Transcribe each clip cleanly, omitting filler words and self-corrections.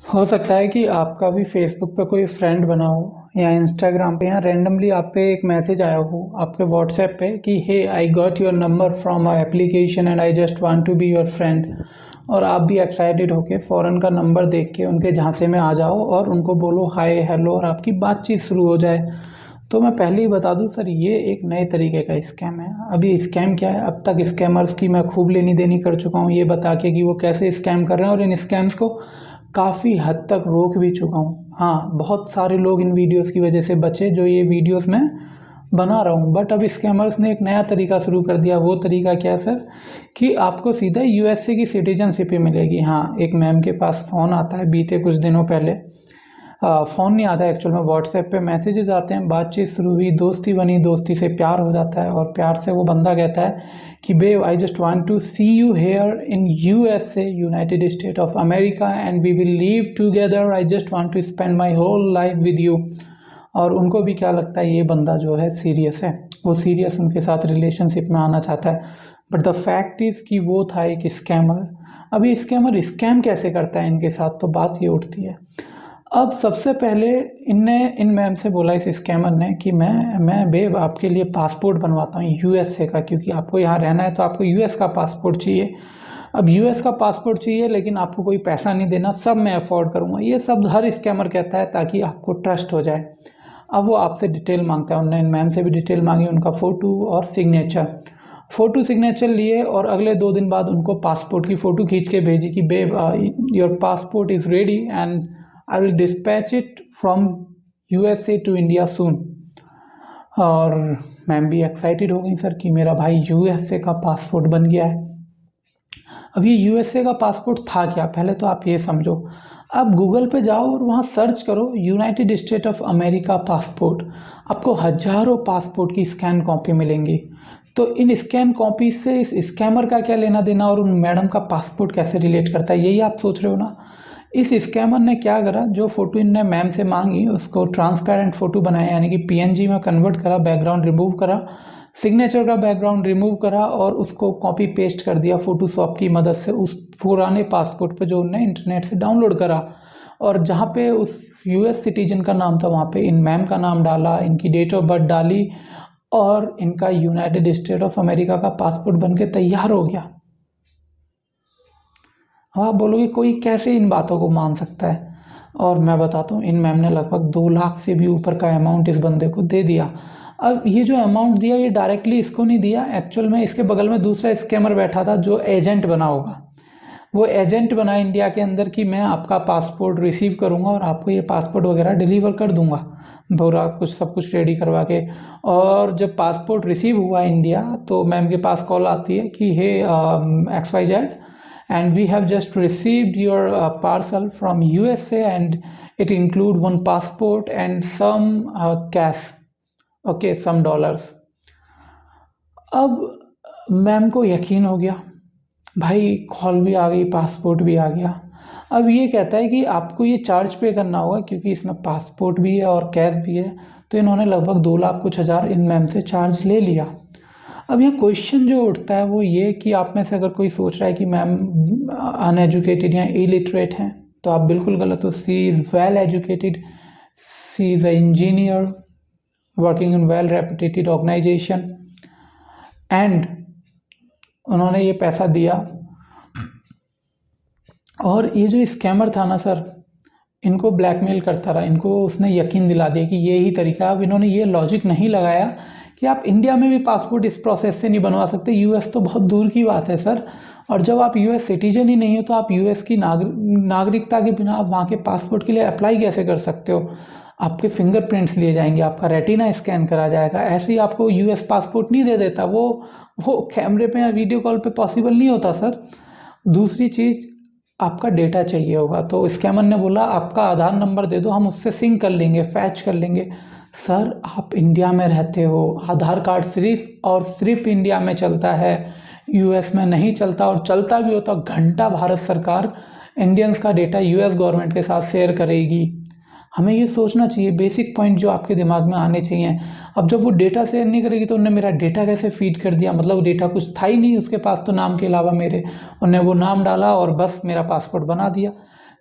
हो सकता है कि आपका भी फेसबुक पे कोई फ्रेंड बना हो या इंस्टाग्राम पे या रैंडमली आप पे एक मैसेज आया हो आपके व्हाट्सएप पे कि hey I got your number from a application and I just want to be your friend. और आप भी एक्साइटेड होके फ़ौरन का नंबर देख के उनके झांसे में आ जाओ और उनको बोलो हाय हेलो और आपकी बातचीत शुरू हो जाए। तो मैं पहले ही बता दूं सर, ये एक नए तरीके का स्कैम है। अभी स्कैम क्या है, अब तक स्कैमर्स की मैं खूब लेनी देनी कर चुका हूँ ये बता के कि वो कैसे स्कैम कर रहे हैं, और इन स्कैम्स को काफ़ी हद तक रोक भी चुका हूँ। हाँ, बहुत सारे लोग इन वीडियोस की वजह से बचे जो ये वीडियोस मैं बना रहा हूँ। बट अब स्कैमर्स ने एक नया तरीका शुरू कर दिया। वो तरीका क्या है सर, कि आपको सीधा यूएसए की सिटीजनशिप ही मिलेगी। हाँ, एक मैम के पास फ़ोन आता है बीते कुछ दिनों पहले। फ़ोन नहीं आता है एक्चुअल में, व्हाट्सएप पे मैसेजेस आते हैं, बातचीत शुरू हुई, दोस्ती बनी, दोस्ती से प्यार हो जाता है और प्यार से वो बंदा कहता है कि babe I just want to see you here in USA, United State of America, and we will live together, I just want to spend my whole life with you. और उनको भी क्या लगता है ये बंदा जो है सीरियस है, वो सीरियस उनके साथ रिलेशनशिप में आना चाहता है। बट द फैक्ट इज़ कि वो था एक स्कैमर। अभी स्कैमर स्कैम कैसे करता है इनके साथ, तो बात ये उठती है। अब सबसे पहले इनने इन मैम से बोला, इस स्कैमर ने, कि मैं बेब आपके लिए पासपोर्ट बनवाता हूँ यूएसए का, क्योंकि आपको यहाँ रहना है तो आपको यूएस का पासपोर्ट चाहिए। अब यूएस का पासपोर्ट चाहिए लेकिन आपको कोई पैसा नहीं देना, सब मैं अफोर्ड करूँगा। ये सब हर स्कैमर कहता है ताकि आपको ट्रस्ट हो जाए। अब वो आपसे डिटेल मांगता है। उन्होंने इन मैम से भी डिटेल मांगी, उनका फ़ोटो और सिग्नेचर। फ़ोटो सिग्नेचर लिए और अगले 2 दिन बाद उनको पासपोर्ट की फ़ोटो खींच के भेजी कि babe your passport is ready and I will dispatch it from USA to India soon. और मैम भी एक्साइटेड हो गई सर कि मेरा भाई यूएसए का पासपोर्ट बन गया है। अब ये यूएसए का पासपोर्ट था क्या, पहले तो आप ये समझो। आप गूगल पे जाओ और वहाँ सर्च करो United State of America passport. आपको हजारों पासपोर्ट की स्कैन कॉपी मिलेंगी। तो इन स्कैन कॉपी से इस स्कैमर का क्या लेना देना और उन मैडम का पासपोर्ट कैसे रिलेट करता है, यही आप सोच रहे हो ना। इस स्कैमर ने क्या करा, जो फ़ोटो इनने मैम से मांगी उसको ट्रांसपेरेंट फ़ोटो बनाया, यानी कि पीएनजी में कन्वर्ट करा, बैकग्राउंड रिमूव करा, सिग्नेचर का बैकग्राउंड रिमूव करा और उसको कॉपी पेस्ट कर दिया फ़ोटोशॉप की मदद से उस पुराने पासपोर्ट पे जो उनने इंटरनेट से डाउनलोड करा। और जहाँ पे उस यूएस सिटीजन का नाम था वहाँ पे इन मैम का नाम डाला, इनकी डेट ऑफ बर्थ डाली और इनका यूनाइटेड स्टेट ऑफ अमेरिका का पासपोर्ट बन के तैयार हो गया। अब आप बोलोगे कोई कैसे इन बातों को मान सकता है, और मैं बताता हूँ। इन मैम ने लगभग 2 लाख से भी ऊपर का अमाउंट इस बंदे को दे दिया। अब ये जो अमाउंट दिया ये डायरेक्टली इसको नहीं दिया, एक्चुअल में इसके बगल में दूसरा स्कैमर बैठा था जो एजेंट बना होगा। वो एजेंट बना इंडिया के अंदर कि मैं आपका पासपोर्ट रिसीव करूँगा और आपको ये पासपोर्ट वगैरह डिलीवर कर दूँगा, पूरा कुछ सब कुछ रेडी करवा के। और जब पासपोर्ट रिसीव हुआ इंडिया तो मैम के पास कॉल आती है कि हे XYZ, and we have just received your parcel from USA and it include one passport and some cash, okay, some dollars। अब मैम को यकीन हो गया, भाई कॉल भी आ गई, पासपोर्ट भी आ गया। अब ये कहता है कि आपको ये चार्ज पे करना होगा क्योंकि इसमें पासपोर्ट भी है और कैश भी है। तो इन्होंने लगभग 2 लाख कुछ हज़ार इन मैम से चार्ज ले लिया। अब यहाँ क्वेश्चन जो उठता है वो ये कि आप में से अगर कोई सोच रहा है कि मैम अनएजुकेटेड या इलिटरेट हैं, तो आप बिल्कुल गलत हो। She is well educated, she is a engineer working in well reputed organisation, and उन्होंने ये पैसा दिया। और ये जो स्कैमर था ना सर, इनको ब्लैकमेल करता रहा, इनको उसने यकीन दिला दिया कि ये ही तरीका है। अब इन्होंने ये लॉजिक नहीं लगाया कि आप इंडिया में भी पासपोर्ट इस प्रोसेस से नहीं बनवा सकते, यूएस तो बहुत दूर की बात है सर। और जब आप यूएस सिटीजन ही नहीं हो तो आप यूएस की नागरिकता के बिना आप वहाँ के पासपोर्ट के लिए अप्लाई कैसे कर सकते हो। आपके फिंगरप्रिंट्स लिए जाएंगे, आपका रेटिना स्कैन करा जाएगा, ऐसे ही आपको यूएस पासपोर्ट नहीं दे देता। वो कैमरे पे या वीडियो कॉल पे पॉसिबल नहीं होता सर। दूसरी चीज़, आपका डेटा चाहिए होगा। तो स्कैमर ने बोला आपका आधार नंबर दे दो, हम उससे सिंक कर लेंगे, फैच कर लेंगे। सर आप इंडिया में रहते हो, आधार कार्ड सिर्फ और सिर्फ इंडिया में चलता है, यूएस में नहीं चलता। और चलता भी होता घंटा भारत सरकार इंडियंस का डेटा यूएस गवर्नमेंट के साथ शेयर करेगी। हमें ये सोचना चाहिए, बेसिक पॉइंट जो आपके दिमाग में आने चाहिए। अब जब वो डेटा शेयर नहीं करेगी तो उन्होंने मेरा डेटा कैसे फीड कर दिया, मतलब डेटा कुछ था ही नहीं उसके पास तो नाम के अलावा मेरे, उन्होंने वो नाम डाला और बस मेरा पासपोर्ट बना दिया।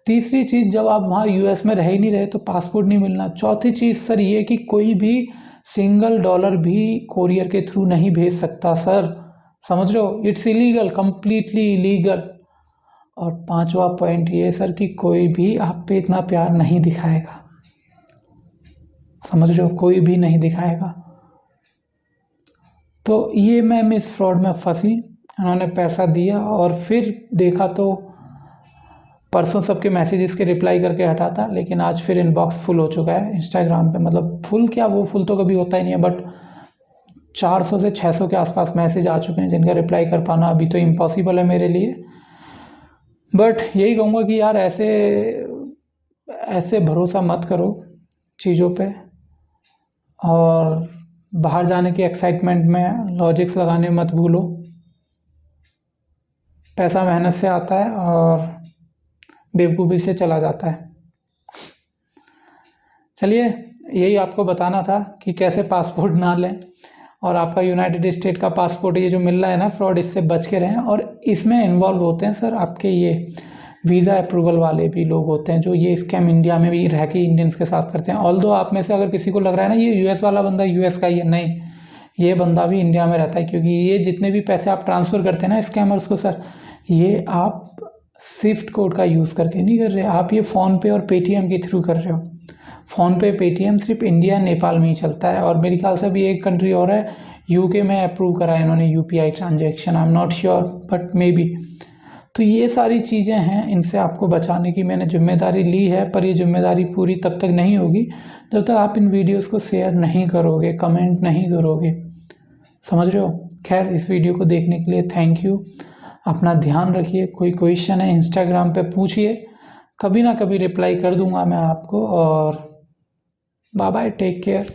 तीसरी चीज़, जब आप वहाँ यूएस में रह ही नहीं रहे तो पासपोर्ट नहीं मिलना। चौथी चीज़ सर ये कि कोई भी सिंगल डॉलर भी कोरियर के थ्रू नहीं भेज सकता सर, समझ रहे हो, इट्स इलीगल, कंप्लीटली इलीगल। और पांचवा पॉइंट ये सर कि कोई भी आप पे इतना प्यार नहीं दिखाएगा, समझ रहे हो, कोई भी नहीं दिखाएगा। तो ये मैम इस फ्रॉड में फंसी, उन्होंने पैसा दिया और फिर देखा तो परसों सबके मैसेजेस के रिप्लाई करके हटा था, लेकिन आज फिर इनबॉक्स फुल हो चुका है इंस्टाग्राम पे। मतलब फुल क्या, वो फुल तो कभी होता ही नहीं है, बट 400 से 600 के आसपास मैसेज आ चुके हैं जिनका रिप्लाई कर पाना अभी तो इम्पॉसिबल है मेरे लिए। बट यही कहूँगा कि यार ऐसे भरोसा मत करो चीज़ों पे, और बाहर जाने की एक्साइटमेंट में लॉजिक्स लगाने मत भूलो। पैसा मेहनत से आता है और बेवकूफ़ी से चला जाता है। चलिए, यही आपको बताना था कि कैसे पासपोर्ट ना लें, और आपका यूनाइटेड स्टेट का पासपोर्ट ये जो मिल रहा है ना फ्रॉड, इससे बच के रहें। और इसमें इन्वॉल्व होते हैं सर आपके ये वीज़ा अप्रूवल वाले भी लोग होते हैं जो ये स्कैम इंडिया में भी रह के इंडियंस के साथ करते हैं। ऑल्दो आप में से अगर किसी को लग रहा है ना ये यूएस वाला बंदा यूएस का ही है, नहीं, ये बंदा भी इंडिया में रहता है। क्योंकि ये जितने भी पैसे आप ट्रांसफ़र करते हैं ना स्कैमर्स को सर, ये आप स्विफ्ट कोड का यूज़ करके नहीं कर रहे, आप ये फ़ोनपे और पेटीएम के थ्रू कर रहे हो। फ़ोनपे पेटीएम सिर्फ इंडिया नेपाल में ही चलता है, और मेरे ख्याल से अभी एक कंट्री और है यूके में अप्रूव करा है इन्होंने UPI transaction, I am not sure but may be. तो ये सारी चीज़ें हैं, इनसे आपको बचाने की मैंने जिम्मेदारी ली है, पर ये जिम्मेदारी पूरी तब तक नहीं होगी जब तक आप इन वीडियोस को शेयर नहीं करोगे, कमेंट नहीं करोगे, समझ रहे हो। खैर, इस वीडियो को देखने के लिए थैंक यू, अपना ध्यान रखिए। कोई क्वेश्चन है इंस्टाग्राम पे पूछिए, कभी ना कभी रिप्लाई कर दूंगा मैं आपको। और बाय बाय, टेक केयर।